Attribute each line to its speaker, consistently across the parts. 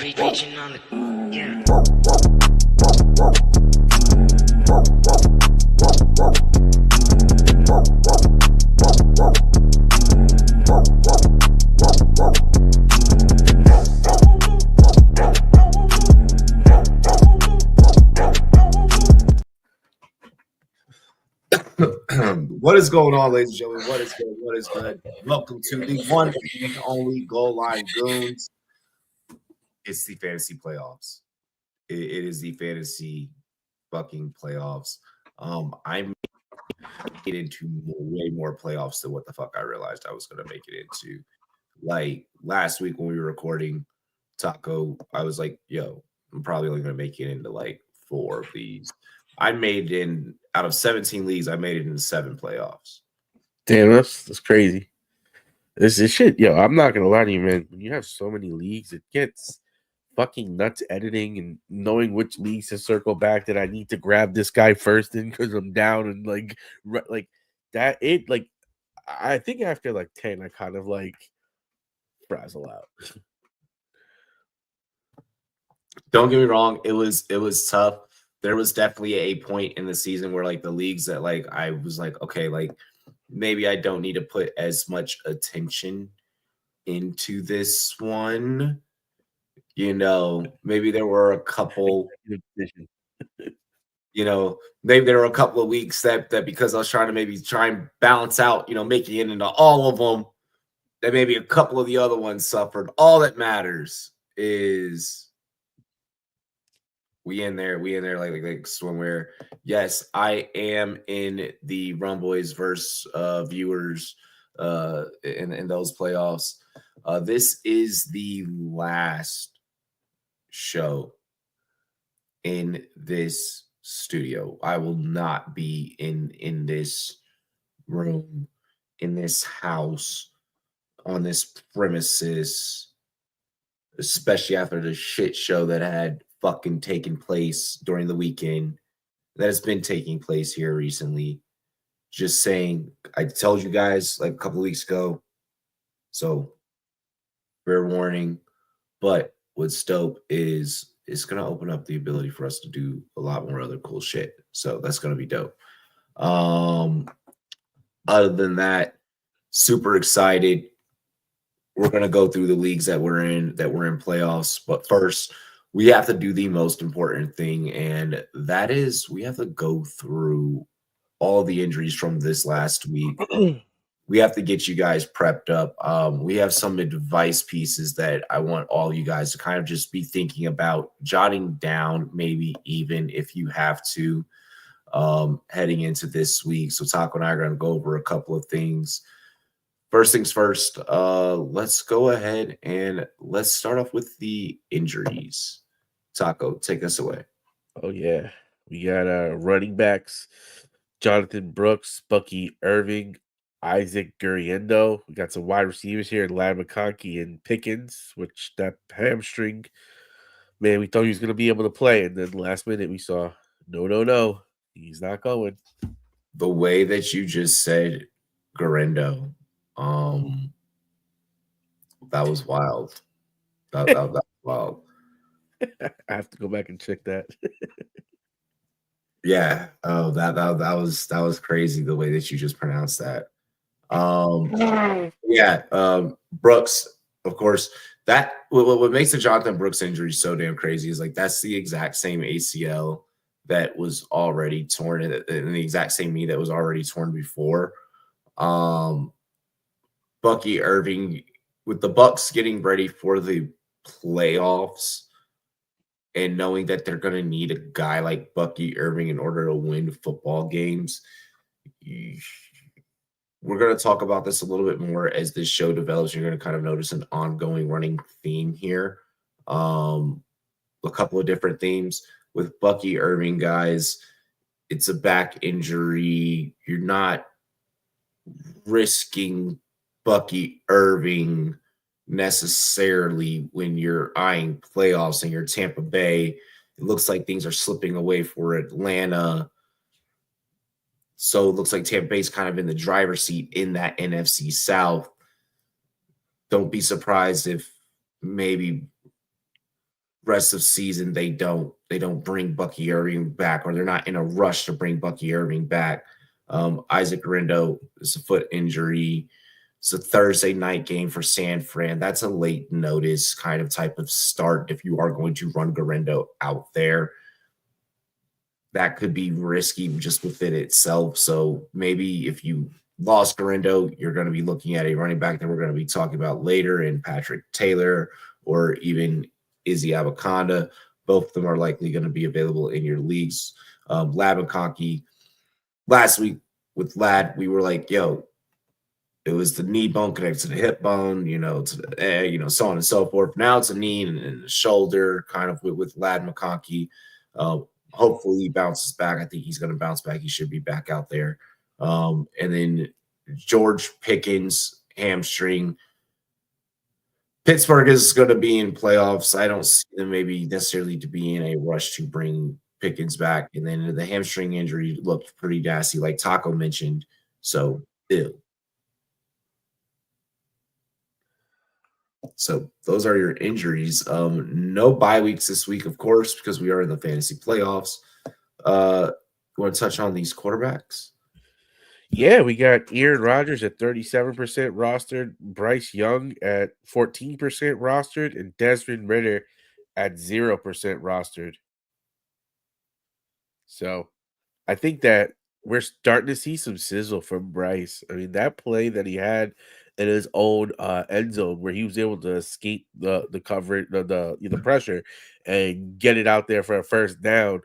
Speaker 1: Reaching on the yeah.
Speaker 2: What is going on, ladies and gentlemen? What is good? What is good? Welcome to the one and only Goal Line Goons. It's the fantasy playoffs. It is the fantasy fucking playoffs. I made it into way more playoffs than what the fuck I realized I was going to make it into. Like last week when we were recording Taco, I was like, yo, I'm probably only going to make it into like 4 of these. I made it in out of 17 leagues, I made it into 7 playoffs.
Speaker 3: Damn, that's crazy. This is shit. Yo, I'm not gonna lie to you, man. When you have so many leagues, it gets fucking nuts editing and knowing which leagues to circle back that I need to grab this guy first in because I'm down and like that. It like I think after like 10, I kind of like frazzle out.
Speaker 2: Don't get me wrong, it was tough. There was definitely a point in the season where like the leagues that like I was like, okay, like maybe I don't need to put as much attention into this one. You know, maybe there were a couple, you know, maybe there were a couple of weeks that because I was trying to maybe try and balance out, you know, making it into all of them, that maybe a couple of the other ones suffered. All that matters is we in there like swimwear. Yes, I am in the RumboyzRobbie viewers in those playoffs. This is the last show in this studio. I will not be in this room, in this house, on this premises, especially after the shit show that had fucking taken place during the weekend that has been taking place here recently. Just saying, I told you guys like a couple of weeks ago, so fair warning. But what's dope is it's gonna open up the ability for us to do a lot more other cool shit. So that's gonna be dope. Other than that, super excited. We're gonna go through the leagues that we're in playoffs, but first we have to do the most important thing, and that is we have to go through all the injuries from this last week. We have to get you guys prepped up. We have some advice pieces that I want all you guys to kind of just be thinking about, jotting down, maybe even if you have to, heading into this week. So Taco and I are going to go over a couple of things. First things first, let's go ahead and let's start off with the injuries. Taco, take us away.
Speaker 3: Oh, yeah. We got running backs, Jonathan Brooks, Bucky Irving, Isaac Guriendo. We got some wide receivers here, Lad McConkey and Pickens, which that hamstring, man, we thought he was going to be able to play. And then last minute we saw, no, he's not going.
Speaker 2: The way that you just said Guriendo, that was wild. That was wild.
Speaker 3: I have to go back and check that.
Speaker 2: Yeah. Oh, that was crazy the way that you just pronounced that. Brooks, of course. That what makes the Jonathan Brooks injury so damn crazy is like that's the exact same ACL that was already torn and the exact same knee that was already torn before. Bucky Irving, with the Bucks getting ready for the playoffs and knowing that they're going to need a guy like Bucky Irving in order to win football games, we're going to talk about this a little bit more as this show develops. You're going to kind of notice an ongoing running theme here. A couple of different themes with Bucky Irving, guys. It's a back injury. You're not risking Bucky Irving necessarily when you're eyeing playoffs and you're Tampa Bay. It looks like things are slipping away for Atlanta. So it looks like Tampa Bay's kind of in the driver's seat in that NFC South. Don't be surprised if maybe rest of season they don't bring Bucky Irving back, or they're not in a rush to bring Bucky Irving back. Isaac Rindo is a foot injury. It's a Thursday night game for San Fran. That's a late notice kind of type of start if you are going to run Garendo out there. That could be risky just within itself. So maybe if you lost Garendo, you're going to be looking at a running back that we're going to be talking about later in Patrick Taylor or even Izzy Abaconda. Both of them are likely going to be available in your leagues. Lad McConkey, last week with Lad, we were like, yo, it was the knee bone connected to the hip bone, to the, so on and so forth. Now it's a knee and a shoulder kind of with Lad McConkey. Hopefully he bounces back. I think he's going to bounce back. He should be back out there. And then George Pickens, hamstring. Pittsburgh is going to be in playoffs. I don't see them maybe necessarily to be in a rush to bring Pickens back. And then the hamstring injury looked pretty nasty, like Taco mentioned. So, ew. So those are your injuries. No bye weeks this week, of course, because we are in the fantasy playoffs. You want to touch on these quarterbacks?
Speaker 3: Yeah, we got Aaron Rodgers at 37% rostered, Bryce Young at 14% rostered, and Desmond Ridder at 0% rostered. So I think that we're starting to see some sizzle from Bryce. I mean, that play that he had in his own end zone where he was able to escape the coverage, the pressure, and get it out there for a first down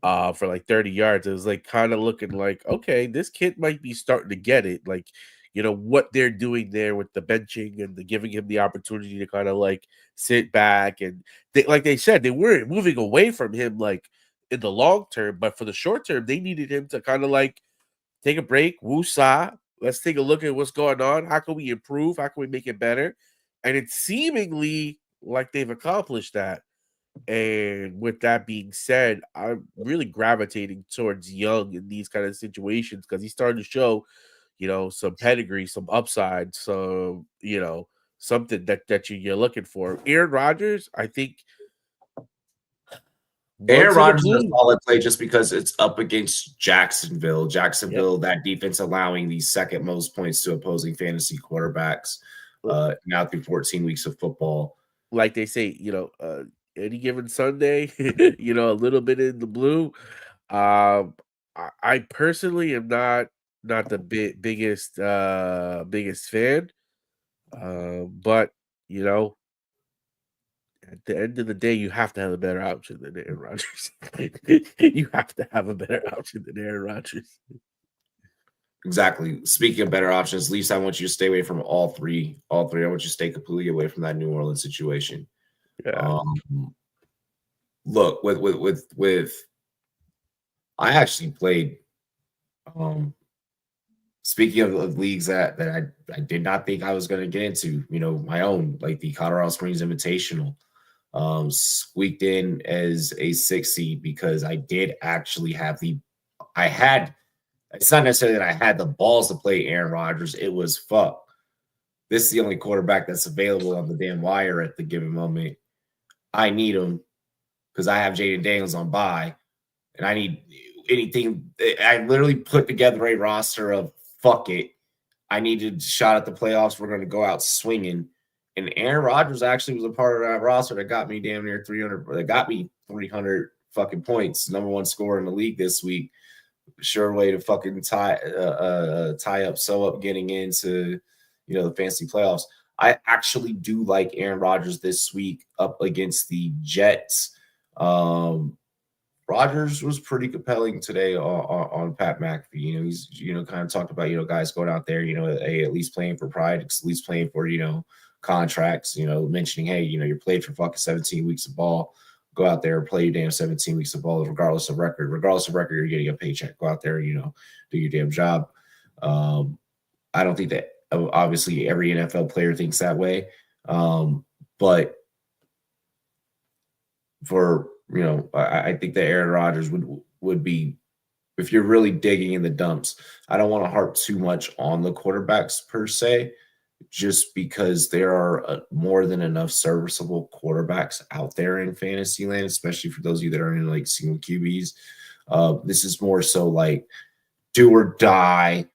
Speaker 3: for like 30 yards. It was like kind of looking like, okay, this kid might be starting to get it. Like, what they're doing there with the benching and the giving him the opportunity to kind of like sit back. And like they said, they weren't moving away from him like in the long term, but for the short term, they needed him to kind of like take a break, woo-saw. Let's take a look at what's going on. How can we improve? How can we make it better? And it's seemingly like they've accomplished that. And with that being said, I'm really gravitating towards Young in these kind of situations because he's starting to show, some pedigree, some upside, some, something that you're looking for. Aaron Rodgers, I think.
Speaker 2: Aaron Rodgers is a solid play just because it's up against Jacksonville.
Speaker 3: Yep.
Speaker 2: That defense allowing the second most points to opposing fantasy quarterbacks now through 14 weeks of football.
Speaker 3: Like they say, any given Sunday, a little bit in the blue. I personally am not the biggest fan. But at the end of the day, you have to have a better option than Aaron Rodgers. You have to have a better option than Aaron Rodgers.
Speaker 2: Exactly. Speaking of better options, Leafs, I want you to stay away from all three. I want you to stay completely away from that New Orleans situation.
Speaker 3: Yeah.
Speaker 2: Look, with I actually played. Speaking of leagues that I did not think I was going to get into, my own, like the Colorado Springs Invitational, squeaked in as a 6 seed because I did actually have it's not necessarily that I had the balls to play Aaron Rodgers. It was fuck. This is the only quarterback that's available on the damn wire at the given moment. I need him because I have Jaden Daniels on bye, and I need anything. I literally put together a roster of fuck it. I needed a shot at the playoffs. We're going to go out swinging. And Aaron Rodgers actually was a part of that roster that got me damn near 300. That got me 300 fucking points. Number one scorer in the league this week. Sure way to fucking tie up getting into the fantasy playoffs. I actually do like Aaron Rodgers this week up against the Jets. Rodgers was pretty compelling today on Pat McAfee. He's kind of talked about guys going out there, at least playing for pride, at least playing for contracts. Mentioning, hey, you're played for fucking 17 weeks of ball. Go out there and play your damn 17 weeks of ball, regardless of record. Regardless of record, you're getting a paycheck. Go out there, do your damn job. I don't think that obviously every NFL player thinks that way, but for I think that Aaron Rodgers would be, if you're really digging in the dumps. I don't want to harp too much on the quarterbacks per se, just because there are more than enough serviceable quarterbacks out there in fantasy land, especially for those of you that are in like single QBs. This is more so like do or die.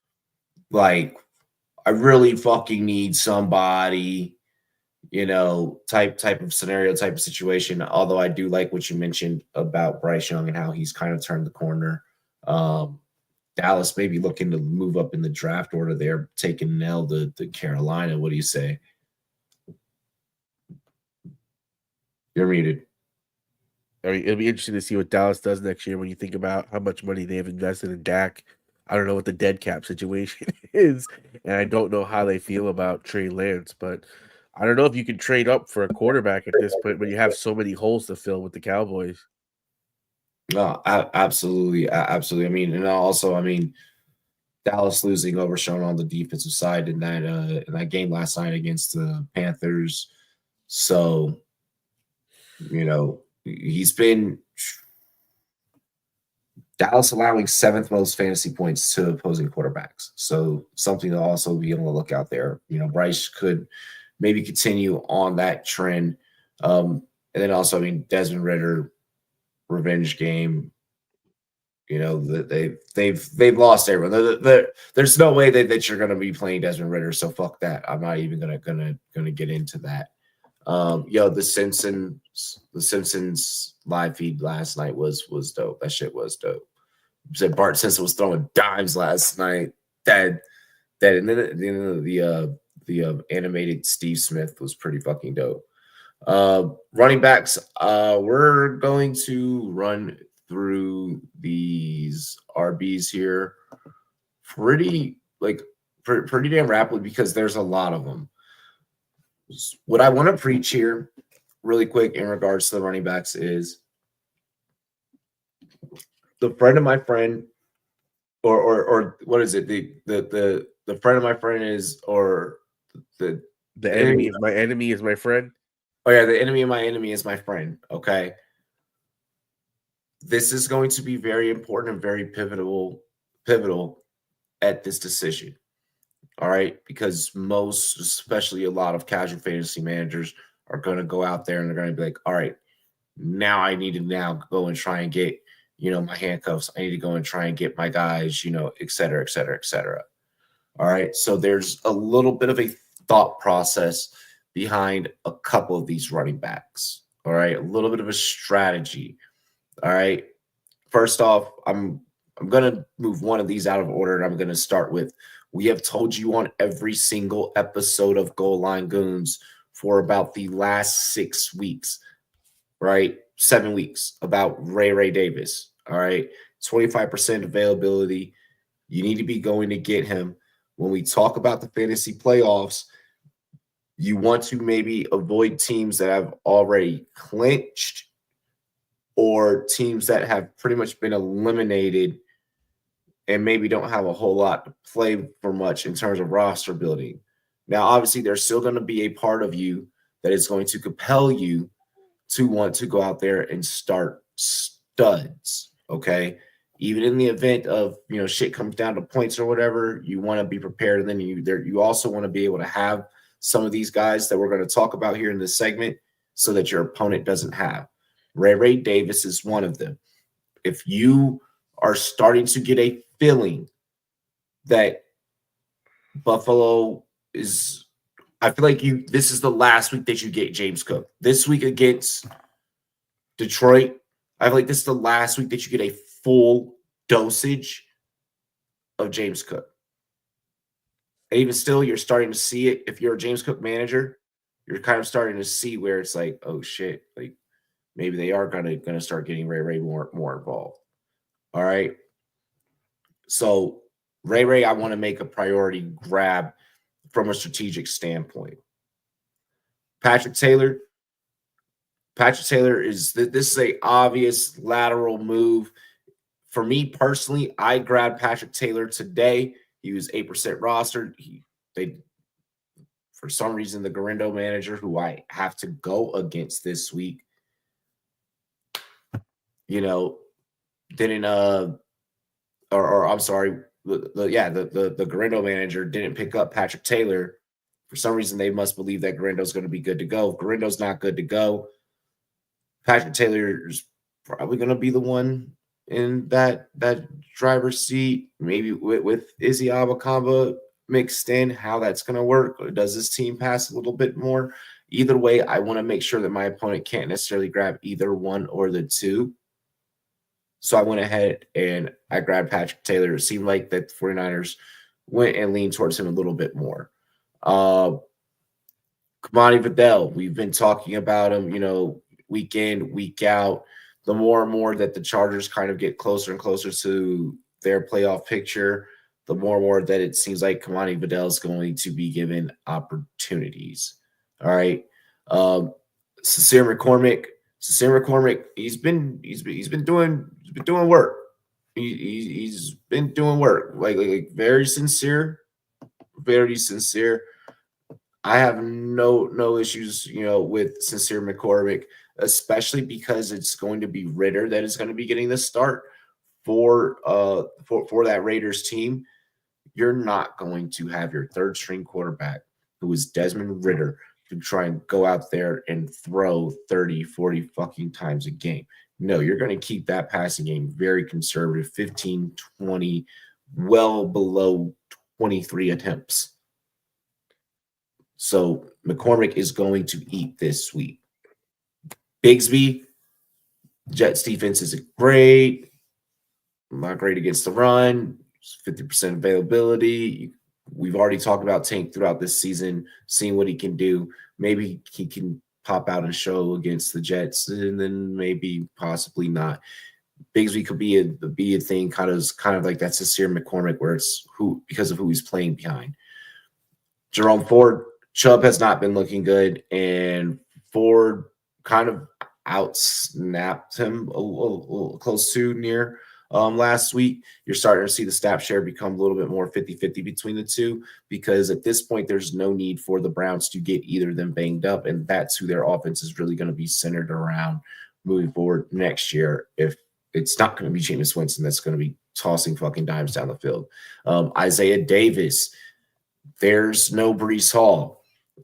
Speaker 2: Like, I really fucking need somebody, type of scenario, type of situation. Although I do like what you mentioned about Bryce Young and how he's kind of turned the corner. Dallas maybe looking to move up in the draft order there, taking Nell to Carolina. What do you say? You're muted.
Speaker 3: I mean, it'll be interesting to see what Dallas does next year when you think about how much money they have invested in Dak. I don't know what the dead cap situation is, and I don't know how they feel about Trey Lance, but I don't know if you can trade up for a quarterback at this point when you have so many holes to fill with the Cowboys.
Speaker 2: No, absolutely. Absolutely. I mean, and also, Dallas losing overshone on the defensive side in that game last night against the Panthers. So, he's been Dallas allowing 7th most fantasy points to opposing quarterbacks. So something to also be on the lookout there. Bryce could maybe continue on that trend. And then also, Desmond Ridder, revenge game. They've lost everyone. There's no way that you're going to be playing Desmond Ridder. So fuck that. I'm not even gonna get into that. The Simpsons live feed last night was dope. That shit was dope. Said Bart Simpson was throwing dimes last night. Dead. And then the animated Steve Smith was pretty fucking dope. Running backs. We're going to run through these RBs here pretty damn rapidly because there's a lot of them. What I want to preach here really quick in regards to the running backs is the friend of my friend, or what is it? The friend of my friend is, or the
Speaker 3: enemy of my enemy is my friend.
Speaker 2: Oh yeah, the enemy of my enemy is my friend. Okay. This is going to be very important and very pivotal at this decision. All right, because most, especially a lot of casual fantasy managers, are going to go out there and they're going to be like, all right, now I need to go and try and get, my handcuffs. I need to go and try and get my guys, et cetera, et cetera, et cetera. All right. So there's a little bit of a thought process behind a couple of these running backs. All right. A little bit of a strategy. All right. First off, I'm going to move one of these out of order, and I'm going to start with, we have told you on every single episode of Goal Line Goons for about the last 6 weeks, right? 7 weeks, about Ray Davis. All right. 25% availability. You need to be going to get him. When we talk about the fantasy playoffs, you want to maybe avoid teams that have already clinched or teams that have pretty much been eliminated and maybe don't have a whole lot to play for much in terms of roster building. Now, obviously, there's still going to be a part of you that is going to compel you to want to go out there and start studs, okay? Even in the event of, shit comes down to points or whatever, you want to be prepared. And then you also want to be able to have some of these guys that we're going to talk about here in this segment so that your opponent doesn't have. Ray Davis is one of them. If you are starting to get a feeling that Buffalo is, I feel like this is the last week that you get James Cook. This week against Detroit, I feel like this is the last week that you get a full dosage of James Cook. And even still, you're starting to see it. If you're a James Cook manager, you're kind of starting to see where it's like, oh shit, like maybe they are gonna start getting Ray more involved. All right. So Ray, I want to make a priority grab from a strategic standpoint. Patrick Taylor is this is a obvious lateral move. For me personally, I grabbed Patrick Taylor today. He was 8% rostered. For some reason, the Garindo manager, who I have to go against this week, didn't or I'm sorry, the Garindo manager didn't pick up Patrick Taylor For some reason, they must believe that Garindo's going to be good to go. If Garindo's not good to go, Patrick Taylor is probably going to be the one in that driver's seat. Maybe with Izzy Abakamba mixed in, how that's going to work. Or does this team pass a little bit more? Either way, I want to make sure that my opponent can't necessarily grab either one or the two. So I went ahead and I grabbed Patrick Taylor. It seemed like that the 49ers went and leaned towards him a little bit more. Kamani Vidal, we've been talking about him, week in, week out. The more and more that the Chargers kind of get closer and closer to their playoff picture, the more and more that it seems like Kamani Vidal is going to be given opportunities. All right. Sincere McCormick, he's been doing work. He's been doing work, like very sincere, very sincere. I have no issues, with Sincere McCormick, especially because it's going to be Ritter that is going to be getting the start for that Raiders team. You're not going to have your third string quarterback, who is Desmond Ritter, to try and go out there and throw 30, 40 fucking times a game. No, you're going to keep that passing game very conservative, 15, 20, well below 23 attempts. So McCormick is going to eat this week. Bigsby, Jets defense isn't great. Not great against the run. 50% availability. We've already talked about Tank throughout this season, seeing what he can do. Maybe he can pop out and show against the Jets, and then maybe possibly not. Bigsby could be a thing, kind of like that Sincere McCormick, where it's because of who he's playing behind. Jerome Ford, Chubb has not been looking good, and Ford kind of outsnapped him a little close to near last week. You're starting to see the snap share become a little bit more 50-50 between the two, because at this point, there's no need for the Browns to get either of them banged up, and that's who their offense is really going to be centered around moving forward next year. If it's not going to be Jameis Winston that's going to be tossing fucking dimes down the field. Isaiah Davis, there's no Breece Hall.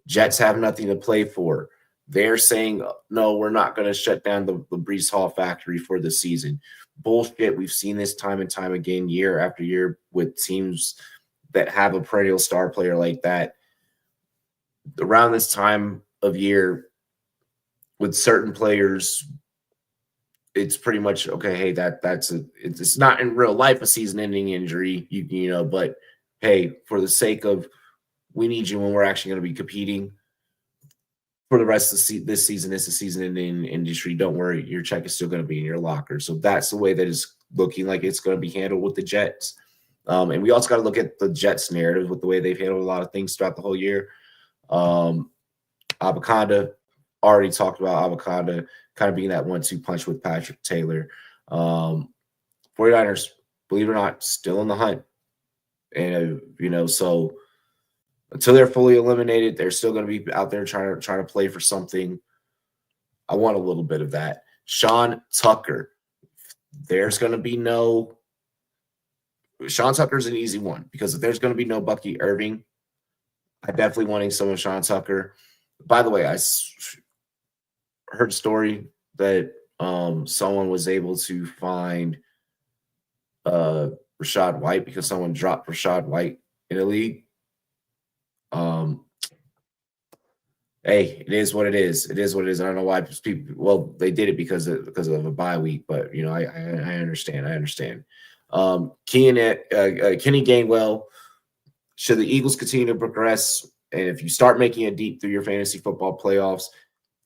Speaker 2: Jets have nothing to play for. They're saying, no, we're not going to shut down the Breece Hall factory for the season. Bullshit. We've seen this time and time again, year after year, with teams that have a perennial star player like that. Around this time of year, with certain players, it's pretty much okay. Hey, it's not in real life a season-ending injury, but hey, for the sake of, we need you when we're actually going to be competing for the rest of this season. It's a season-ending industry. Don't worry, your check is still going to be in your locker. So that's the way that it's looking like it's going to be handled with the Jets. And we also got to look at the Jets narrative with the way they've handled a lot of things throughout the whole year. Abakanda, already talked about Abakanda kind of being that 1-2 punch with Patrick Taylor. 49ers, believe it or not, still in the hunt. And, so until they're fully eliminated, they're still going to be out there trying to play for something. I want a little bit of that. Sean Tucker, there's going to be no – Sean Tucker's an easy one, because if there's going to be no Bucky Irving, I'm definitely wanting some of Sean Tucker. By the way, I heard a story that someone was able to find Rachaad White because someone dropped Rachaad White in a league. Hey, it is what it is. It is what it is. I don't know why people. Well, they did it because of a bye week, but I understand. I understand. Kenny Gainwell. Should the Eagles continue to progress, and if you start making it deep through your fantasy football playoffs,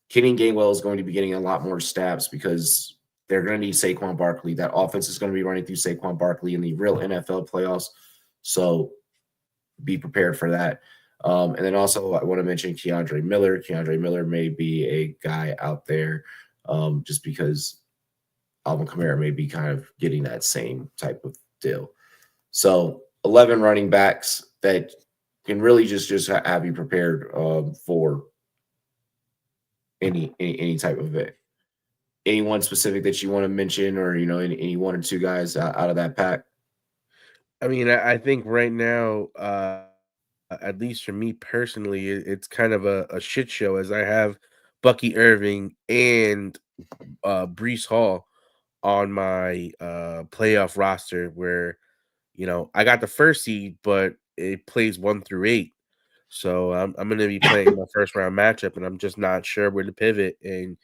Speaker 2: Kenny Gainwell is going to be getting a lot more snaps, because they're going to need Saquon Barkley. That offense is going to be running through Saquon Barkley in the real NFL playoffs. So be prepared for that. And then also I want to mention Keandre Miller. Keandre Miller may be a guy out there just because Alvin Kamara may be kind of getting that same type of deal. So 11 running backs that can really just have you prepared for any type of event. Anyone specific that you want to mention, or any one or two guys out of that pack?
Speaker 3: I mean, I think right now at least for me personally, it's kind of a shit show as I have Bucky Irving and Brees Hall on my playoff roster where, I got the first seed, but it plays 1 through 8. So I'm going to be playing my first round matchup, and I'm just not sure where to pivot. And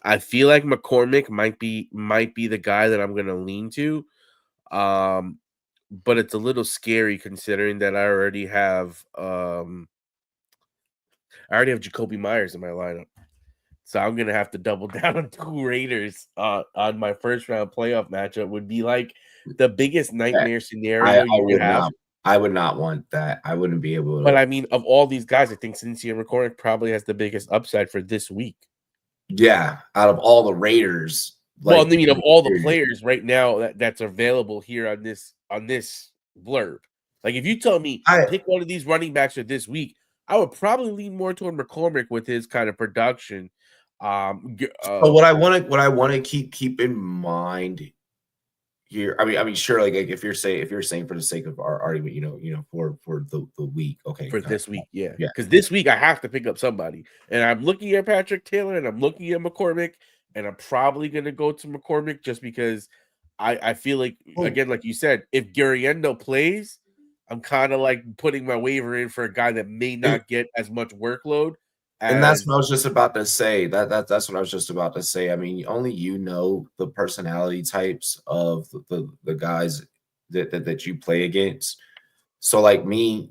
Speaker 3: I feel like McCormick might be the guy that I'm going to lean to. But it's a little scary considering that I already have Jacoby Myers in my lineup. So I'm gonna have to double down on 2 Raiders on my first round playoff matchup. Would be like the biggest nightmare scenario you could have.
Speaker 2: I would not want that. I wouldn't be able to.
Speaker 3: But I mean, of all these guys, I think Sincere McCormick probably has the biggest upside for this week.
Speaker 2: Yeah, out of all the Raiders.
Speaker 3: Well, I mean, of all the players right now that's available here on this blurb. Like, if you tell me pick one of these running backs for this week, I would probably lean more toward McCormick with his kind of production.
Speaker 2: But what I want to keep in mind here, I mean, sure, like if you're saying for the sake of our argument, for the week, okay,
Speaker 3: for this week, yeah, because this week I have to pick up somebody, and I'm looking at Patrick Taylor, and I'm looking at McCormick, and I'm probably gonna go to McCormick just because I feel like, again, like you said, if Guriendo plays, I'm kind of like putting my waiver in for a guy that may not get as much workload.
Speaker 2: And that's what I was just about to say. That's what I was just about to say. I mean, only the personality types of the guys that you play against. So, like me,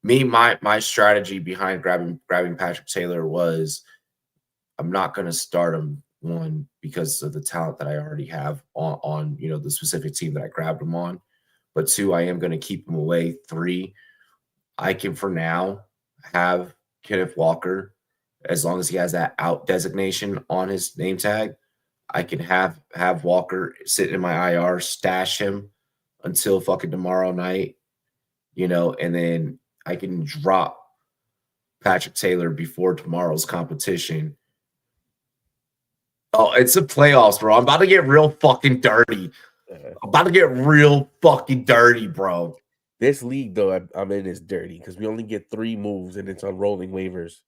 Speaker 2: my strategy behind grabbing Patrick Taylor was I'm not going to start him, one, because of the talent that I already have on the specific team that I grabbed him on, but two, I am going to keep him away. Three, I can for now have Kenneth Walker, as long as he has that out designation on his name tag. I can have Walker sit in my IR, stash him until fucking tomorrow night, and then I can drop Patrick Taylor before tomorrow's competition. Oh, it's the playoffs, bro. I'm about to get real fucking dirty. I'm about to get real fucking dirty, bro.
Speaker 3: This league, though, I'm in is dirty because we only get 3 moves and it's on rolling waivers.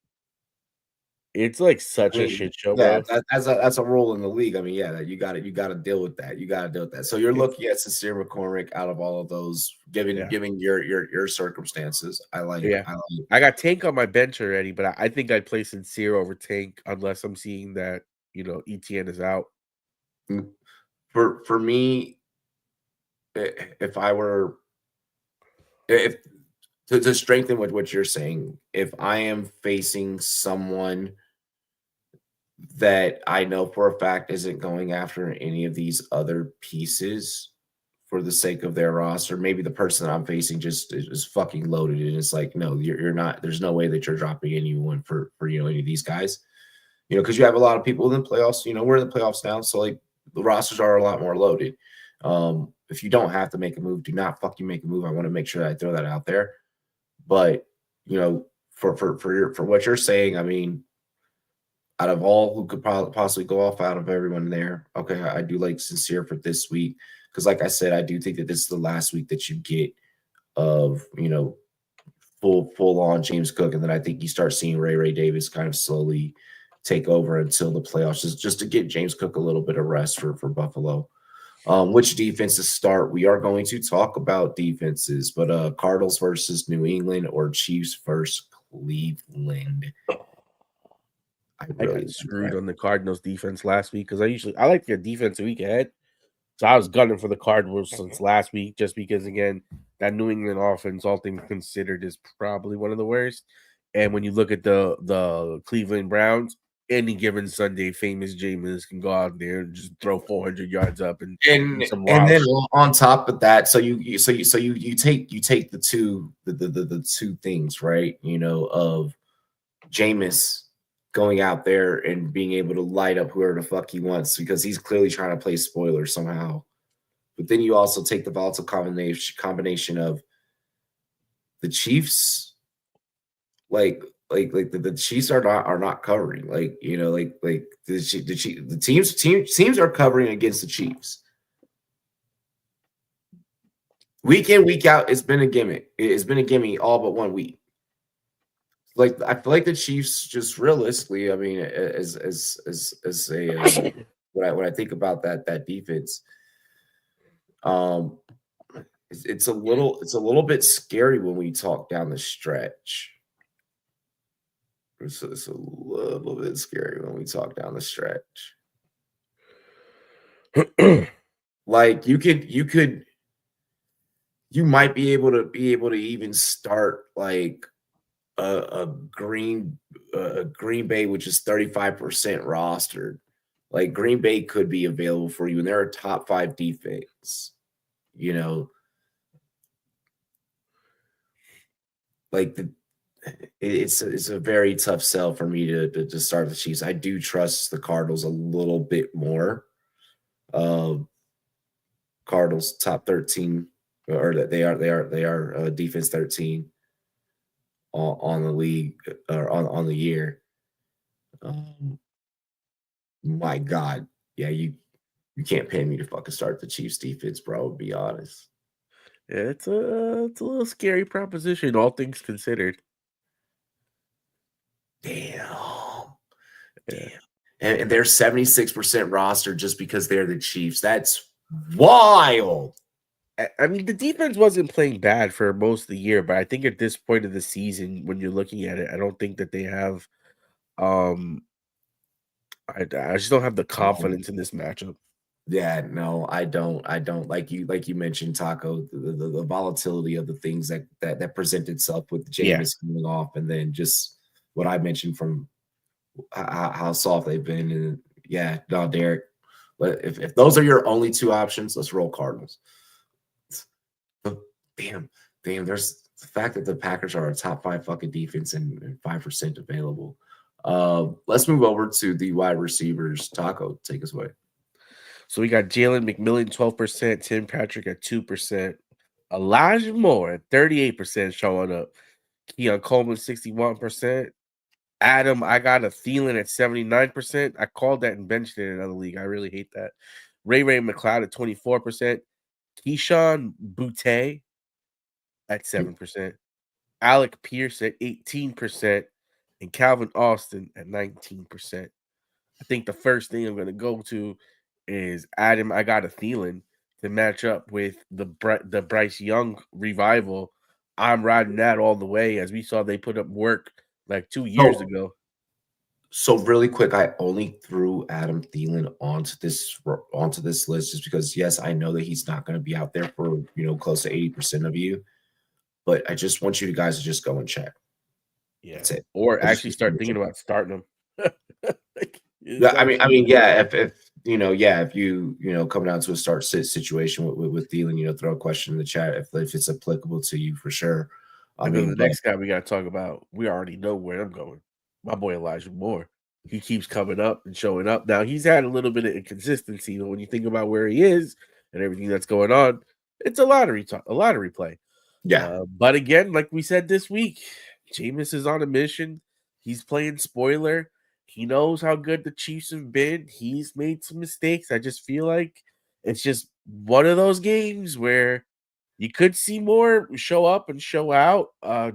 Speaker 3: It's like such a shit show, bro.
Speaker 2: That's a rule in the league. I mean, yeah, you got to deal with that. So you're looking at Sincere McCormick out of all of those, giving your circumstances. I like it.
Speaker 3: I got Tank on my bench already, but I think I'd play Sincere over Tank unless I'm seeing that ETN is out.
Speaker 2: For me, to strengthen what you're saying, if I am facing someone that I know for a fact isn't going after any of these other pieces for the sake of their roster, maybe the person that I'm facing just is fucking loaded, and it's like, no, you're not. There's no way that you're dropping anyone for any of these guys, because you have a lot of people in the playoffs. We're in the playoffs now, so like the rosters are a lot more loaded. If you don't have to make a move, do not fucking make a move. I want to make sure that I throw that out there. But for what you're saying, I mean, out of all who could possibly go off out of everyone there, okay, I do like Sincere for this week because, like I said, I do think that this is the last week that you get of full on James Cook, and then I think you start seeing Ray Davis kind of slowly take over until the playoffs, just to get James Cook a little bit of rest for Buffalo. Which defense to start? We are going to talk about defenses, but Cardinals versus New England or Chiefs versus Cleveland.
Speaker 3: I got screwed on the Cardinals defense last week because I like their defense a week ahead. So I was gunning for the Cardinals since last week just because, again, that New England offense, all things considered, is probably one of the worst. And when you look at the Cleveland Browns, any given Sunday, famous Jameis can go out there and just throw 400 yards up and
Speaker 2: then on top of that, so you take the two things, right? Of Jameis going out there and being able to light up whoever the fuck he wants because he's clearly trying to play spoiler somehow. But then you also take the volatile combination of the Chiefs, like the Chiefs are not covering, the teams are covering against the Chiefs, week in, week out, it's been a gimmick. It's been a gimme all but 1 week. Like I feel like the Chiefs, just realistically, I mean, as a when I think about that defense, um, it's a little bit scary when we talk down the stretch. It's a little bit scary when we talk down the stretch. Like you might be able to even start like a Green Bay, which is 35% rostered. Like Green Bay could be available for you, and they're a top 5 defense. You know, like it's a very tough sell for me to start the Chiefs. I do trust the Cardinals a little bit more. Cardinals top 13, or that they are defense 13 on the league, or on the year. My God, yeah, you can't pay me to fucking start the Chiefs defense, bro. To be honest,
Speaker 3: Yeah, it's a little scary proposition, all things considered.
Speaker 2: damn.
Speaker 3: Yeah.
Speaker 2: And they're 76% roster just because they're the Chiefs. That's wild.
Speaker 3: I mean, the defense wasn't playing bad for most of the year, but I think at this point of the season, when you're looking at it, I don't think that they have. I just don't have the confidence in this matchup.
Speaker 2: Yeah, no, I don't. Like you mentioned, Taco, the volatility of the things that present itself with Jameis coming off, and then just what I mentioned from how soft they've been. And yeah, no, Derek. But if those are your only 2 options, let's roll Cardinals. Damn. There's the fact that the Packers are a top 5 fucking defense and 5% available. Let's move over to the wide receivers. Taco, take us away.
Speaker 3: So we got Jalen McMillan 12%, Tim Patrick at 2%, Elijah Moore at 38% showing up, Keon Coleman 61%, Adam, I got a Thielen at 79%. I called that and benched it in another league. I really hate that. Ray McLeod at 24%, Keyshawn Boutte at 7%, Alec Pierce at 18%, and Calvin Austin at 19%. I think the first thing I'm going to go to is Adam. I got a Thielen to match up with the Bryce Young revival. I'm riding that all the way, as we saw they put up work like 2 years ago.
Speaker 2: So really quick, I only threw Adam Thielen onto this list just because, yes, I know that he's not going to be out there for close to 80% of you, but I just want you guys to just go and check.
Speaker 3: Yeah,
Speaker 2: that's it.
Speaker 3: Or actually start thinking about starting them.
Speaker 2: Yeah, I mean, yeah. If you come down to a start sit situation with Thielen, throw a question in the chat if it's applicable to you for sure.
Speaker 3: I mean, the next guy we got to talk about, we already know where I'm going. My boy Elijah Moore. He keeps coming up and showing up. Now he's had a little bit of inconsistency, but when you think about where he is and everything that's going on, it's a lottery play.
Speaker 2: Yeah.
Speaker 3: But again, like we said this week, Jameis is on a mission. He's playing spoiler. He knows how good the Chiefs have been. He's made some mistakes. I just feel like it's just one of those games where you could see more show up and show out,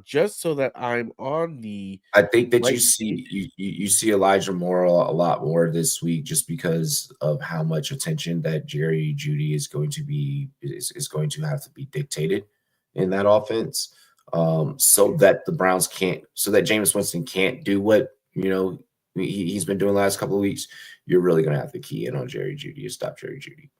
Speaker 3: just so that I'm on the.
Speaker 2: I think that
Speaker 3: right
Speaker 2: you see Elijah Moore a lot more this week, just because of how much attention that Jerry Jeudy is going to have to be dictated in that offense, so that Jameis Winston can't do what he's been doing the last couple of weeks. You're really going to have to key in on Jerry Jeudy to stop Jerry Jeudy.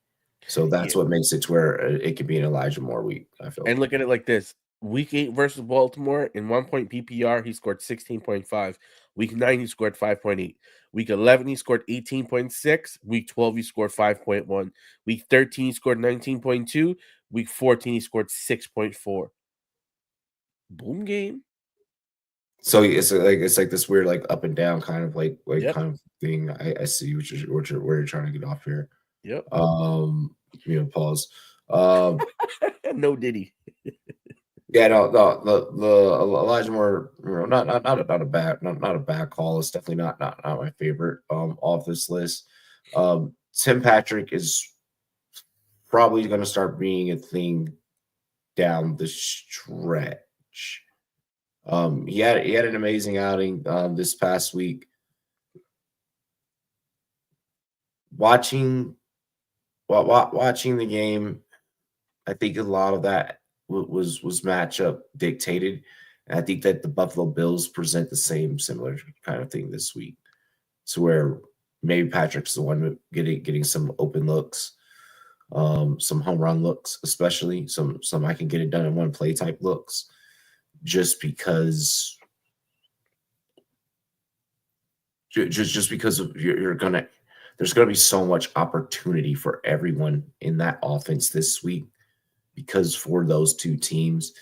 Speaker 2: So that's what makes it to where it could be an Elijah Moore week, I feel.
Speaker 3: And look at it like this. Week 8 versus Baltimore, in 1 point PPR, he scored 16.5. Week 9, he scored 5.8. Week 11, he scored 18.6. Week 12, he scored 5.1. Week 13, he scored 19.2. Week 14, he scored 6.4. Boom game.
Speaker 2: So it's like this weird up and down kind of
Speaker 3: Yep.
Speaker 2: kind of thing. I see what you're trying to get off here.
Speaker 3: Yep.
Speaker 2: Pause.
Speaker 3: No Diddy.
Speaker 2: Yeah, no, the Elijah Moore, not a bad call. It's definitely not my favorite off this list. Tim Patrick is probably going to start being a thing down the stretch. He had an amazing outing this past week. Watching the game, I think a lot of that was matchup dictated. And I think that the Buffalo Bills present the similar kind of thing this week, to where maybe Patrick's the one getting some open looks, some home run looks, especially some I can get it done in one play type looks, just because of there's gonna be so much opportunity for everyone in that offense this week, because for those two teams,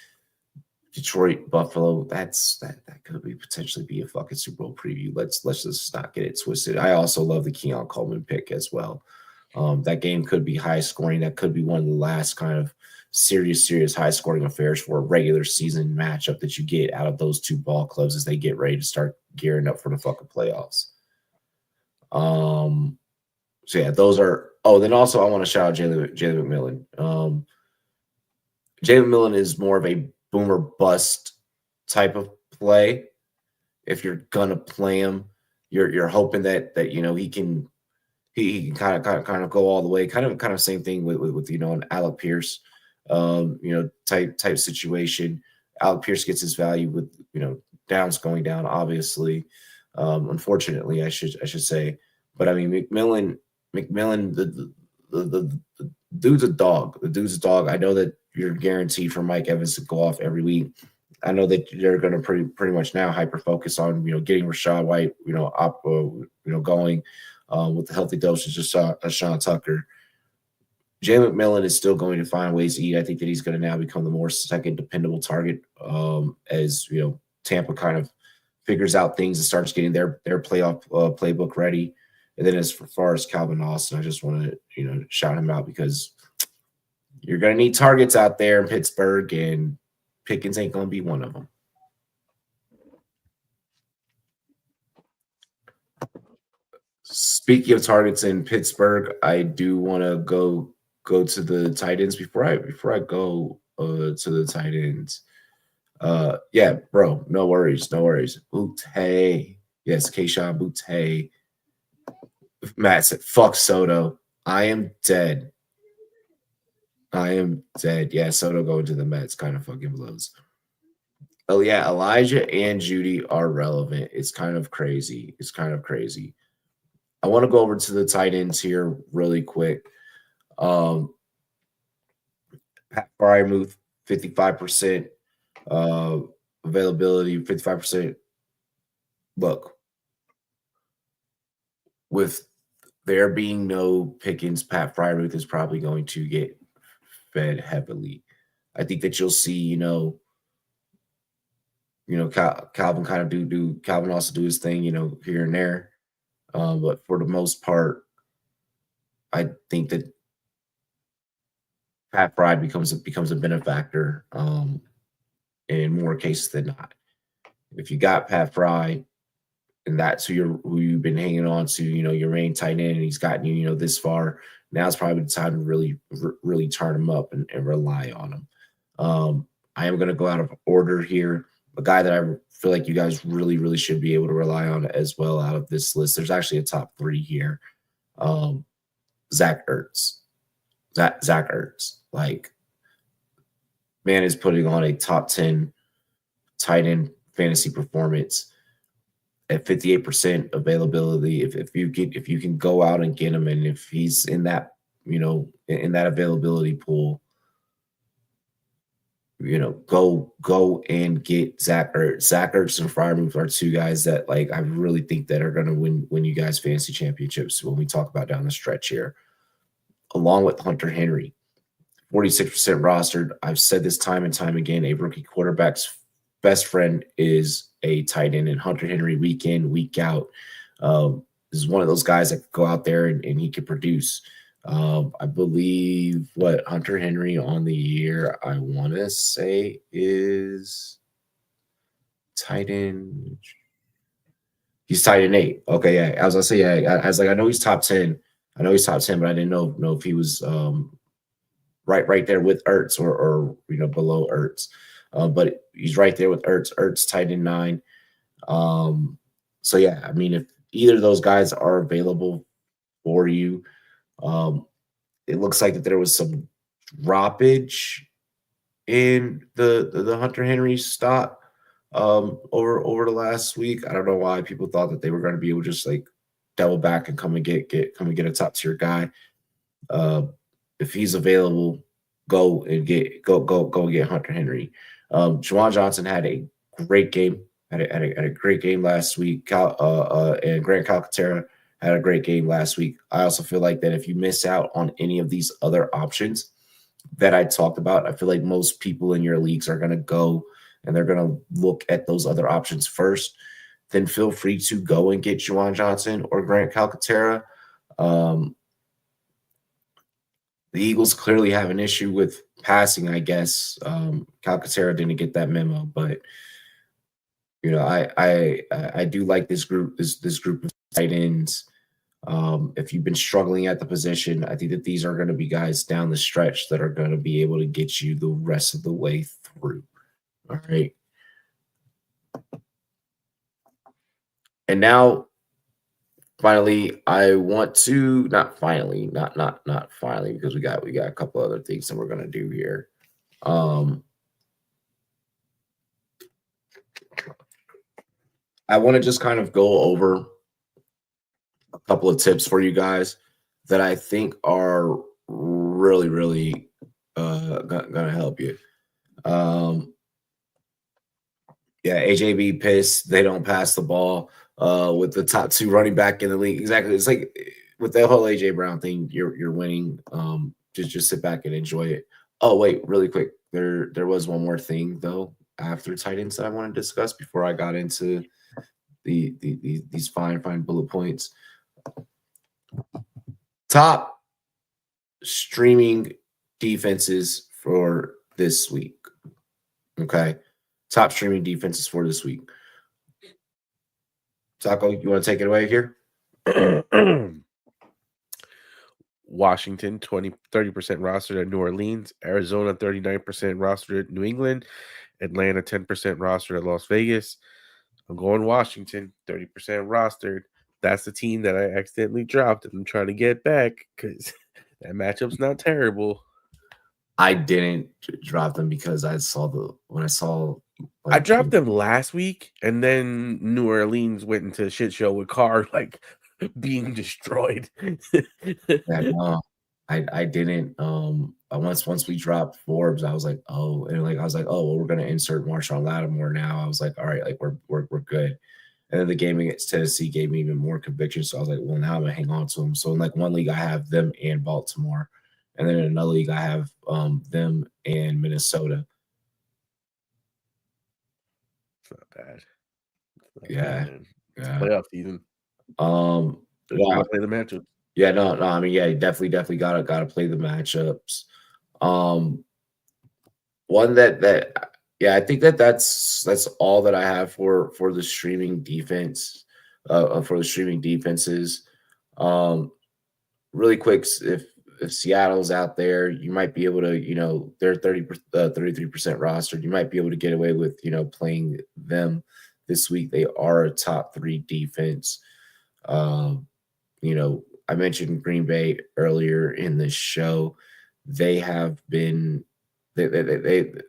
Speaker 2: Detroit, Buffalo, that could potentially be a fucking Super Bowl preview. Let's just not get it twisted. I also love the Keon Coleman pick as well. That game could be high scoring. That could be one of the last kind of serious high scoring affairs for a regular season matchup that you get out of those two ball clubs as they get ready to start gearing up for the fucking playoffs. So yeah, those are. Oh, then also I want to shout out Jalen McMillan. Jalen McMillan is more of a boomer bust type of play. If you're gonna play him, you're hoping that he can kind of go all the way. Kind of same thing with an Alec Pierce, type situation. Alec Pierce gets his value with downs going down, obviously. Unfortunately, I should say. But I mean, McMillan, the dude's a dog. The dude's a dog. I know that you're guaranteed for Mike Evans to go off every week. I know that they're going to pretty much now hyper focus on getting Rachaad White going with the healthy dosage of Sean Tucker. Jay McMillan is still going to find ways to eat. I think that he's going to now become the more second dependable target as Tampa kind of figures out things and starts getting their playoff playbook ready. And then as far as Calvin Austin, I just want to shout him out, because you're going to need targets out there in Pittsburgh, and Pickens ain't going to be one of them. Speaking of targets in Pittsburgh, I do want to go to the tight ends before I go to the tight ends. Yeah, bro, no worries. Boutte, yes, Keyshawn Boutte. Matt said, "Fuck Soto. I am dead. Yeah, Soto going to the Mets kind of fucking blows." Oh yeah, Elijah and Judy are relevant. It's kind of crazy. I want to go over to the tight ends here really quick. Pat Freiermuth, 55% availability, 55%. Look, with there being no Pickens, Pat Freiermuth is probably going to get fed heavily. I think that you'll see, Calvin kind of do Calvin also do his thing, here and there. But for the most part, I think that Pat Fry becomes a benefactor in more cases than not. If you got Pat Fry, and that's who you've been hanging on to, your main tight end, and he's gotten you, this far. Now it's probably the time to really turn him up and rely on him. I am going to go out of order here. A guy that I feel like you guys really should be able to rely on as well out of this list. There's actually a top 3 here. Zach Ertz. Zach Ertz. Like, man is putting on a top 10 tight end fantasy performance at 58% availability. If you can go out and get him, and if he's in that in that availability pool, go and get Zach Ertz. Zach Ertz and Freiermuth are two guys that I really think that are going to win you guys fantasy championships when we talk about down the stretch here, along with Hunter Henry. 46% rostered. I've said this time and time again, a rookie quarterback's best friend is a tight end, and Hunter Henry week in, week out is one of those guys that could go out there and he could produce. I believe what Hunter Henry on the year, I want to say, is tight end. He's tight end 8. Okay, yeah. I was gonna say, yeah. I was like, I know he's top 10. But I didn't know if he was right there with Ertz or below Ertz. But he's right there with Ertz. Ertz tight end 9. So yeah, I mean, if either of those guys are available for you, it looks like that there was some droppage in the Hunter Henry stock over the last week. I don't know why people thought that they were going to be able to just like double back and come and get a top tier guy. If he's available, go and get Hunter Henry. Juwan Johnson had a great game. Had a great game last week. And Grant Calcaterra had a great game last week. I also feel like that if you miss out on any of these other options that I talked about, I feel like most people in your leagues are going to go and they're going to look at those other options first. Then feel free to go and get Juwan Johnson or Grant Calcaterra. The Eagles clearly have an issue with passing, I guess. Calcaterra didn't get that memo, but I do like this group. This group of tight ends. If you've been struggling at the position, I think that these are going to be guys down the stretch that are going to be able to get you the rest of the way through. All right. And now, finally, I want to not finally because we got a couple other things that we're going to do here. I want to just kind of go over a couple of tips for you guys that I think are really, really going to help you. AJB pissed. They don't pass the ball with the top 2 running back in the league. Exactly. It's like with that whole AJ Brown thing, you're winning. Just sit back and enjoy it. Oh, wait, really quick. There was one more thing, though, after tight ends that I want to discuss before I got into these fine bullet points. Top streaming defenses for this week. Okay. Top streaming defenses for this week. Taco, you want to take it away here?
Speaker 3: Washington, 30% rostered at New Orleans. Arizona, 39% rostered at New England. Atlanta, 10% rostered at Las Vegas. I'm going Washington, 30% rostered. That's the team that I accidentally dropped, and I'm trying to get back because that matchup's not terrible.
Speaker 2: I didn't drop them because I
Speaker 3: dropped them last week, and then New Orleans went into a shit show with Carr being destroyed.
Speaker 2: I didn't. Once we dropped Forbes, I was like, oh, and well, we're gonna insert Marshawn Lattimore now. I was like, all right, like we're good. And then the game against Tennessee gave me even more conviction. So I was like, well, now I'm gonna hang on to them. So in like one league, I have them and Baltimore, and then in another league, I have them and Minnesota.
Speaker 3: It's not bad.
Speaker 2: Yeah.
Speaker 3: It's playoff season.
Speaker 2: Play
Speaker 3: the matchup.
Speaker 2: Yeah, no. I mean, yeah, you definitely gotta play the matchups. One that I think that's all that I have for the streaming defense, for the streaming defenses. Really quick, if Seattle's out there, you might be able to, they're 33% rostered. You might be able to get away with, playing them this week. They are a top 3 defense. I mentioned Green Bay earlier in the show. They have been they've been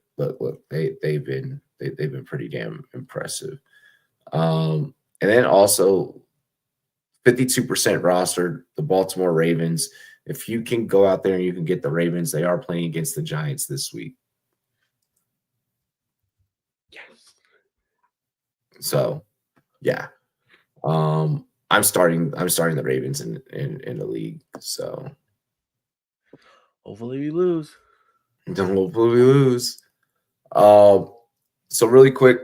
Speaker 2: pretty damn impressive. And then also 52% rostered, the Baltimore Ravens. If you can go out there and you can get the Ravens, they are playing against the Giants this week.
Speaker 3: Yes.
Speaker 2: So, yeah. I'm starting the Ravens in the league. So
Speaker 3: hopefully we lose.
Speaker 2: Hopefully we lose. So really quick,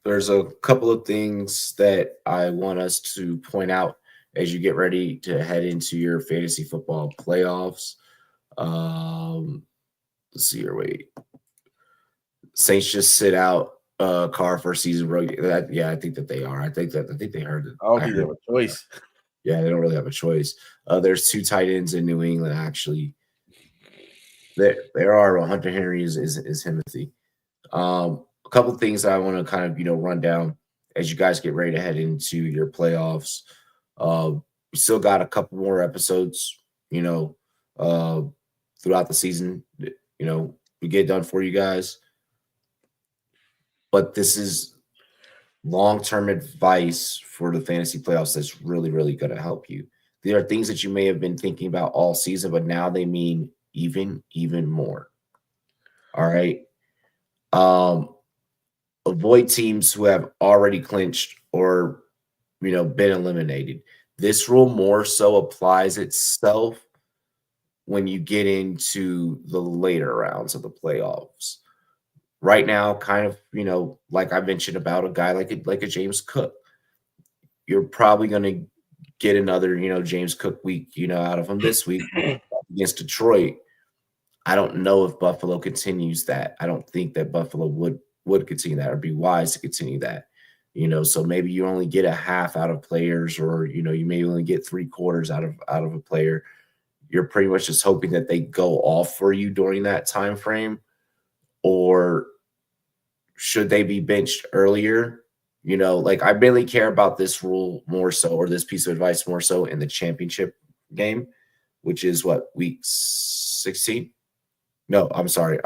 Speaker 2: there's a couple of things that I want us to point out as you get ready to head into your fantasy football playoffs. Let's see here. Wait. Saints just sit out Carr for a season, bro. I think that they are. I think they heard it.
Speaker 3: I don't think they have a choice.
Speaker 2: Yeah, they don't really have a choice. There's 2 tight ends in New England, actually. There are Hunter Henry is Timothy. A couple things that I want to kind of run down as you guys get ready to head into your playoffs. We still got a couple more episodes, uh, throughout the season. We get done for you guys, but this is long-term advice for the fantasy playoffs that's really, really going to help you. There are things that you may have been thinking about all season, but now they mean even more. All right. Avoid teams who have already clinched or been eliminated. This rule more so applies itself when you get into the later rounds of the playoffs. Right now, kind of, like I mentioned about a guy like a James Cook, you're probably going to get another, James Cook week, out of him this week against Detroit. I don't know if Buffalo continues that. I don't think that Buffalo would continue that or be wise to continue that. So maybe you only get a half out of players, or you may only get 3/4 out of a player. You're pretty much just hoping that they go off for you during that time frame, or should they be benched earlier? Like I really care about this rule more so, or this piece of advice more so in the championship game, which is what, week 16? No, I'm sorry.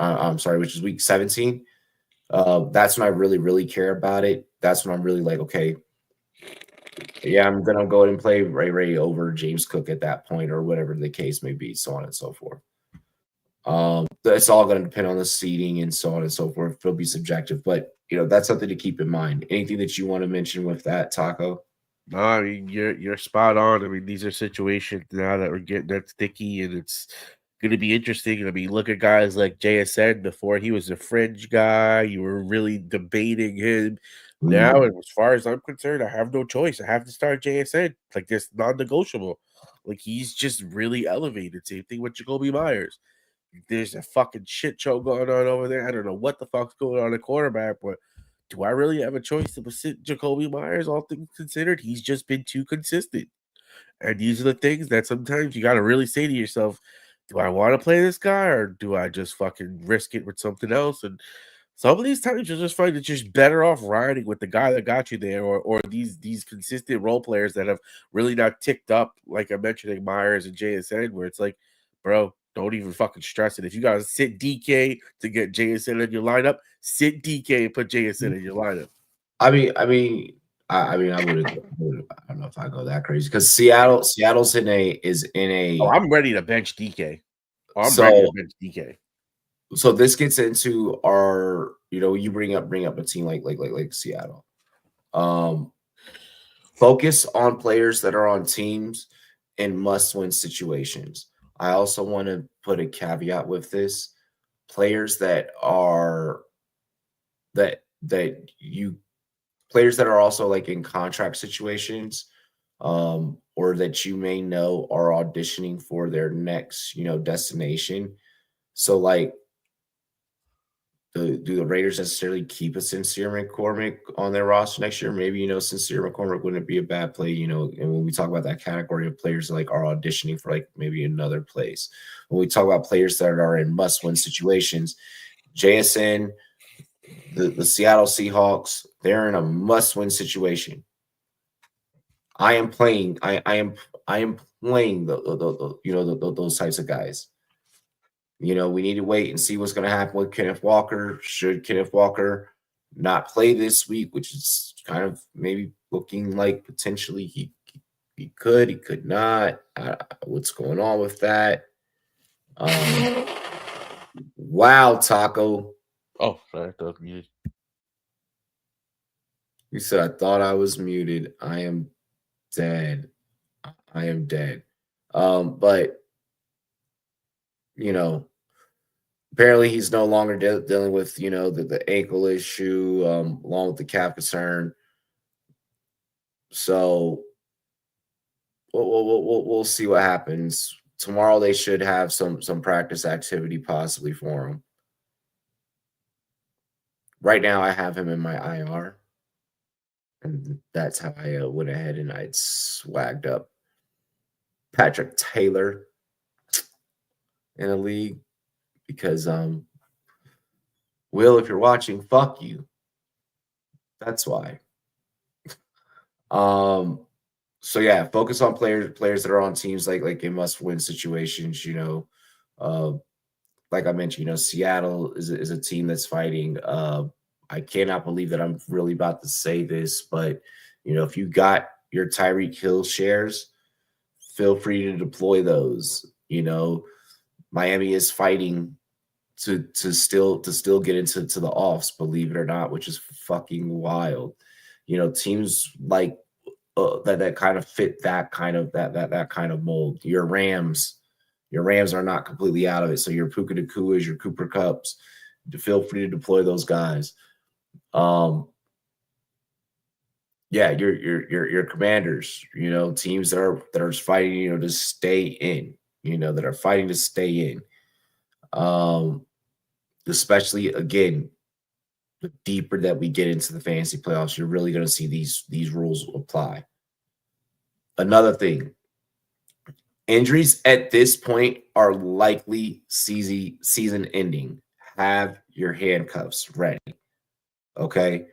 Speaker 2: Which is week 17. That's when I really, really care about it. That's when I'm really like, okay, yeah, I'm gonna go ahead and play Ray over James Cook at that point, or whatever the case may be, so on and so forth. It's all going to depend on the seeding and so on and so forth. It'll be subjective, but that's something to keep in mind. Anything that you want to mention with that, Taco?
Speaker 3: No, I mean you're spot on. I mean, these are situations now that we're getting that sticky, and it's going to be interesting. I mean, look at guys like JSN. Before, he was a fringe guy. You were really debating him. Now, and as far as I'm concerned, I have no choice. I have to start JSN. Like, this non-negotiable. Like, he's just really elevated. Same thing with Jacoby Myers. There's a fucking shit show going on over there. I don't know what the fuck's going on at quarterback, but do I really have a choice to sit Jacoby Myers? All things considered, he's just been too consistent. And these are the things that sometimes you got to really say to yourself, do I want to play this guy, or do I just fucking risk it with something else? And some of these times you'll just find that you're just better off riding with the guy that got you there, or these consistent role players that have really not ticked up, like I'm mentioning Myers and JSN, where it's like, bro, don't even fucking stress it. If you gotta sit DK to get JSN in your lineup, sit DK and put JSN in your lineup.
Speaker 2: I don't know if I go that crazy, because Seattle's in a.
Speaker 3: Oh, I'm ready to bench DK. I'm
Speaker 2: So
Speaker 3: ready to bench DK.
Speaker 2: So this gets into our, you bring up a team like Seattle. Focus on players that are on teams in must-win situations. I also want to put a caveat with this: players that are players that are also like in contract situations, or that you may know are auditioning for their next, destination. So like, do the Raiders necessarily keep a Sincere McCormick on their roster next year? Maybe, Sincere McCormick wouldn't be a bad play, and when we talk about that category of players like are auditioning for like maybe another place. When we talk about players that are in must-win situations, JSN, the Seattle Seahawks, they're in a must-win situation. I am playing those types of guys. We need to wait and see what's going to happen with Kenneth Walker. Should Kenneth Walker not play this week, which is kind of maybe looking like potentially he could not. What's going on with that? Wow, Taco.
Speaker 3: Oh, sorry, I thought you.
Speaker 2: You said I thought I was muted. I am dead. I am dead. But apparently he's no longer dealing with, the ankle issue, along with the calf concern. So we'll see what happens. Tomorrow they should have some practice activity possibly for him. Right now I have him in my IR. And that's how I went ahead and I'd swagged up Patrick Taylor in the league. because Will, if you're watching, fuck you. That's why. So yeah, focus on players that are on teams like in must-win situations. Like I mentioned, Seattle is a team that's fighting. I cannot believe that I'm really about to say this, but if you got your Tyreek Hill shares, feel free to deploy those. Miami is fighting to still get into the offs, believe it or not, which is fucking wild. Teams like that kind of fit that kind of mold. Your Rams are not completely out of it. So your Puka Nacuas, your Cooper Cups, feel free to deploy those guys. Yeah, your Commanders, teams that are fighting, to stay in, that are fighting to stay in. Especially again, the deeper that we get into the fantasy playoffs, you're really going to see these rules apply. Another thing, injuries at this point are likely season ending. Have your handcuffs ready. Okay.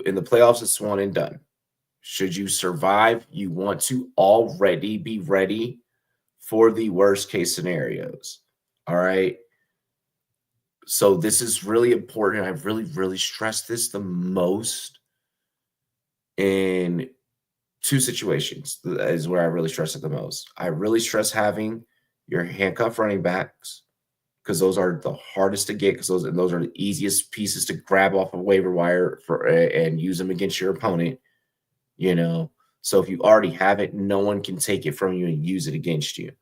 Speaker 2: In the playoffs, it's one and done. Should you survive, you want to already be ready for the worst case scenarios. All right. So this is really important. I've really, really stressed this the most in two situations. That is where I really stress it the most. I really stress having your handcuff running backs because those are the hardest to get because those are the easiest pieces to grab off of waiver wire and use them against your opponent. So if you already have it, no one can take it from you and use it against you.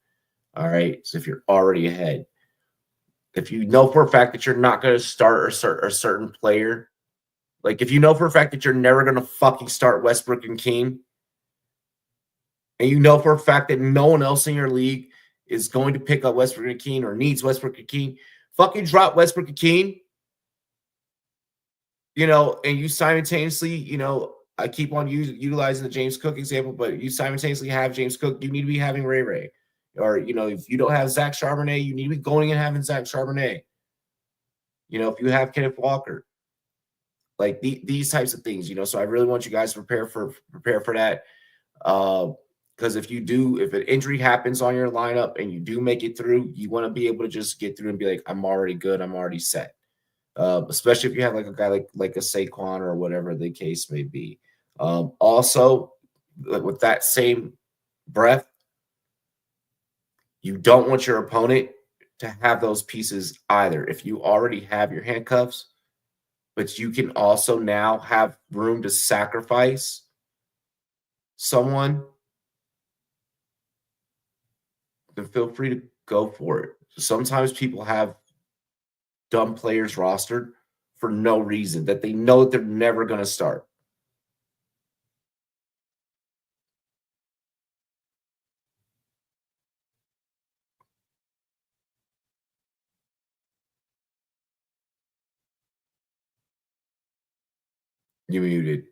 Speaker 2: All right. So if you're already ahead, if you know for a fact that you're not going to start a certain player, like if you know for a fact that you're never going to fucking start Westbrook and King, and you know for a fact that no one else in your league is going to pick up Westbrook and King or needs Westbrook and King, fucking drop Westbrook and King, and you simultaneously, I keep on utilizing the James Cook example, but you simultaneously have James Cook, you need to be having Ray Ray. Or, if you don't have Zach Charbonnet, you need to be going and having Zach Charbonnet. If you have Kenneth Walker, like these types of things, so I really want you guys to prepare for that. Because if an injury happens on your lineup and you do make it through, you want to be able to just get through and be like, I'm already good. I'm already set. Especially if you have like a guy like a Saquon or whatever the case may be. Also, with that same breath, you don't want your opponent to have those pieces either. If you already have your handcuffs, but you can also now have room to sacrifice someone, then feel free to go for it. Sometimes people have dumb players rostered for no reason that they know that they're never going to start. You muted.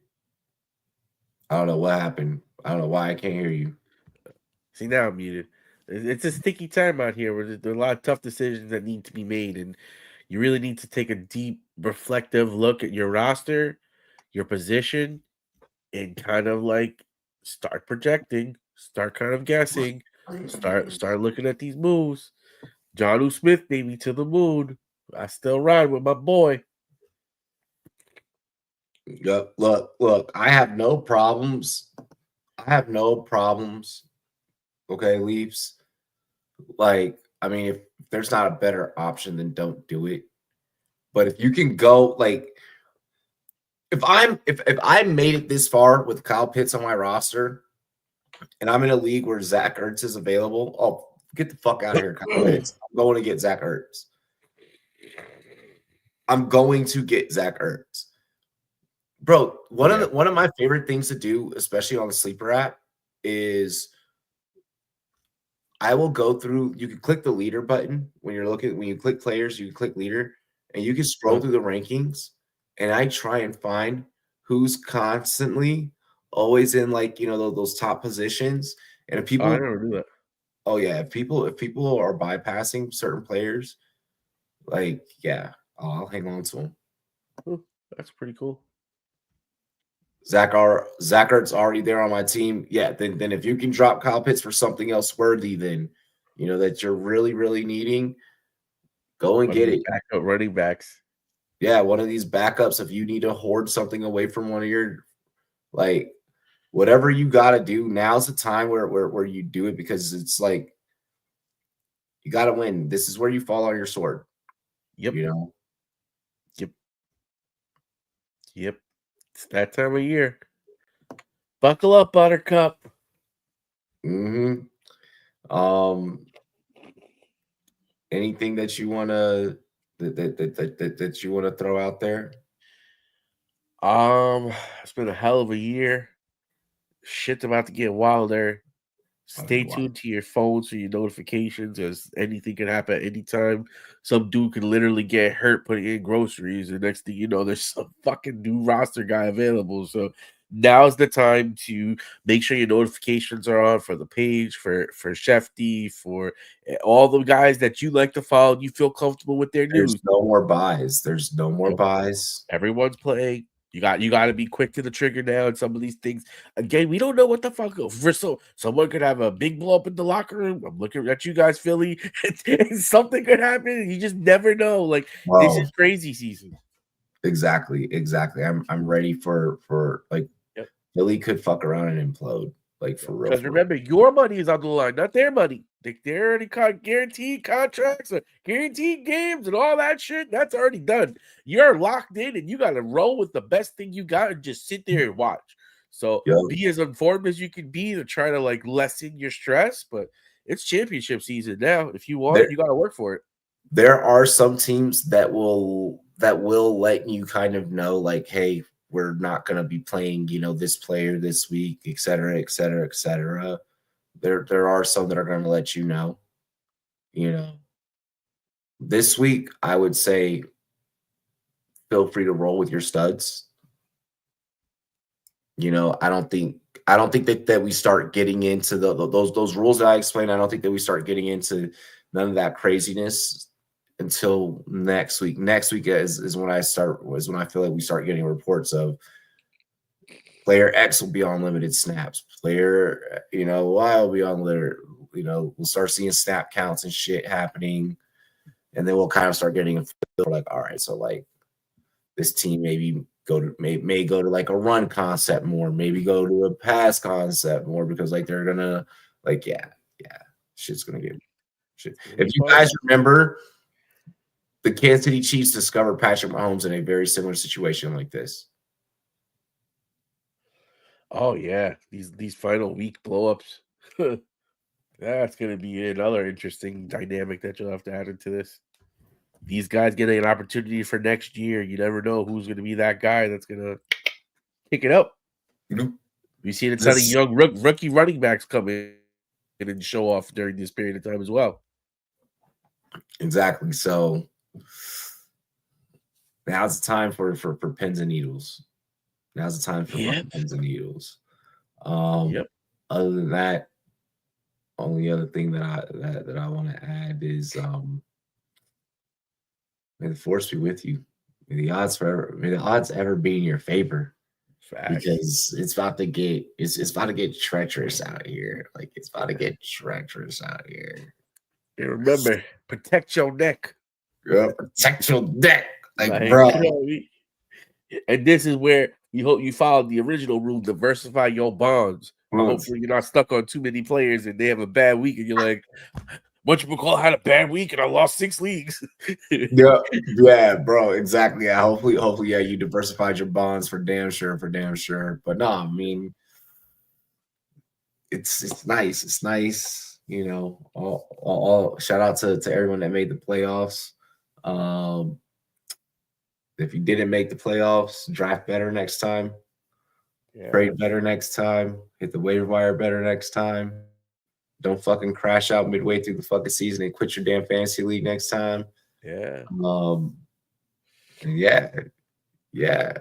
Speaker 2: I don't know what happened. I don't know why I can't hear you.
Speaker 3: See, now I'm muted. It's a sticky time out here where there are a lot of tough decisions that need to be made, and you really need to take a deep, reflective look at your roster, your position, and kind of like start projecting, start kind of guessing, start looking at these moves. Jonnu Smith, baby, to the moon. I still ride with my boy.
Speaker 2: Yep. Look, I have no problems. Okay, Leafs. Like, I mean, if there's not a better option, then don't do it. But if you can go, like, if I made it this far with Kyle Pitts on my roster, and I'm in a league where Zach Ertz is available, oh, get the fuck out of here, Kyle Pitts. I'm going to get Zach Ertz. I'm going to get Zach Ertz. Bro, one of my favorite things to do, especially on the sleeper app, is I will go through. You can click the leader button when you click players, you can click leader, and you can scroll through the rankings. And I try and find who's constantly always in those top positions. And if people,
Speaker 3: I never do that.
Speaker 2: Oh yeah, if people are bypassing certain players, like I'll hang on to them.
Speaker 3: That's pretty cool.
Speaker 2: Zach Ertz's already there on my team. Yeah, then if you can drop Kyle Pitts for something else worthy, then that you're really needing, go and get it.
Speaker 3: Backup running backs.
Speaker 2: Yeah, one of these backups. If you need to hoard something away from one of your, like, whatever you got to do, now's the time where you do it, because it's like you got to win. This is where you fall on your sword.
Speaker 3: Yep.
Speaker 2: Yep.
Speaker 3: It's that time of year. Buckle up, Buttercup.
Speaker 2: Mm-hmm. Anything that you want to that you want to throw out there?
Speaker 3: It's been a hell of a year. Shit's about to get wilder. Stay tuned to your phones for your notifications, as anything can happen at any time. Some dude can literally get hurt putting in groceries, and next thing you know, there's some fucking new roster guy available. So now's the time to make sure your notifications are on for the page, for Shefty, for all the guys that you like to follow and you feel comfortable with their news.
Speaker 2: There's no more buys. There's no more buys.
Speaker 3: Everyone's playing. You got to be quick to the trigger now. And some of these things, again, we don't know what the fuck. Someone could have a big blow up in the locker room. I'm looking at you guys, Philly. Something could happen. You just never know. Like, this is crazy season.
Speaker 2: Exactly. I'm ready for like, Philly could fuck around and implode. Like, for real.
Speaker 3: Because remember, your money is on the line, not their money. They already got guaranteed contracts or guaranteed games and all that shit. That's already done. You're locked in, and you got to roll with the best thing you got and just sit there and watch. So be as informed as you can be to try to, like, lessen your stress. But it's championship season now. If you want it, you got to work for it.
Speaker 2: There are some teams that will let you kind of know, like, hey, we're not going to be playing, this player this week, et cetera, et cetera, et cetera. There are some that are going to let you know. This week, I would say feel free to roll with your studs. I don't think that we start getting into those rules that I explained. I don't think that we start getting into none of that craziness until next week. Next week is when I feel like we start getting reports of player X will be on limited snaps. Player, Y will be on limited. We'll start seeing snap counts and shit happening, and then we'll kind of start getting a feel like, all right, so like this team may go to like a run concept more, maybe go to a pass concept more, because like they're gonna like shit's gonna get shit. If you guys remember, the Kansas City Chiefs discovered Patrick Mahomes in a very similar situation like this.
Speaker 3: Oh yeah, these final week blowups. That's going to be another interesting dynamic that you'll have to add into this. These guys getting an opportunity for next year. You never know who's going to be that guy that's going to kick it up. We've seen a ton of young rookie running backs come in and show off during this period of time as well.
Speaker 2: Exactly. So now's the time for pins and needles. Now's the time for pins and needles. Other than that, only other thing that I want to add is may the force be with you. May the odds ever be in your favor. Because it's about to get treacherous out here. Like, it's about to get treacherous out here.
Speaker 3: And remember, protect your neck.
Speaker 2: Yeah, protect your neck. Like, bro.
Speaker 3: And this is where we hope you follow the original rule: diversify your bonds. Hopefully, you're not stuck on too many players and they have a bad week, and you're like, Bunch of McCall had a bad week and I lost 6 leagues.
Speaker 2: yeah, bro, exactly. Yeah, hopefully, you diversified your bonds for damn sure. But no, I mean, it's nice. It's nice, all shout out to everyone that made the playoffs. If you didn't make the playoffs, draft better next time. Trade better next time. Hit the waiver wire better next time. Don't fucking crash out midway through the fucking season and quit your damn fantasy league next time.
Speaker 3: Yeah.
Speaker 2: Yeah.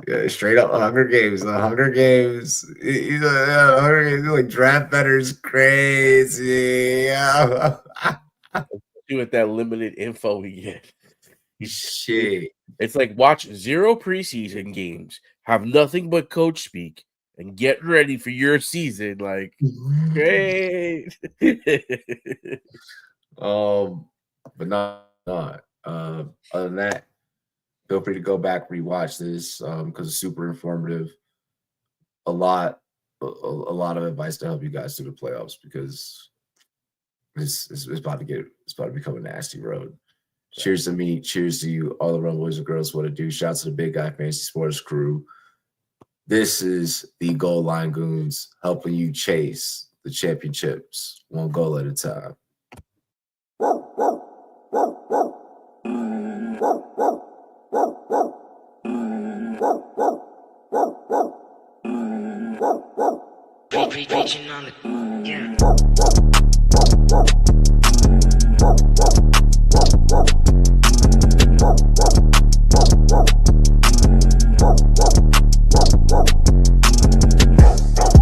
Speaker 2: Yeah, straight up Hunger Games. The Hunger Games. Hunger Games like draft better's crazy. Yeah.
Speaker 3: With that limited info we get.
Speaker 2: Shit.
Speaker 3: It's like watch 0 preseason games, have nothing but coach speak, and get ready for your season. Like, great.
Speaker 2: But not. Other than that, feel free to go back, rewatch this because it's super informative. A lot of advice to help you guys through the playoffs because it's about to become a nasty road. Cheers to me. Cheers to you, all the Run Boys and Girls. What it do? Shouts to the Big Guy Fantasy Sports crew. This is the Goal Line Goons helping you chase the championships one goal at a time.
Speaker 1: Preaching on the, yeah.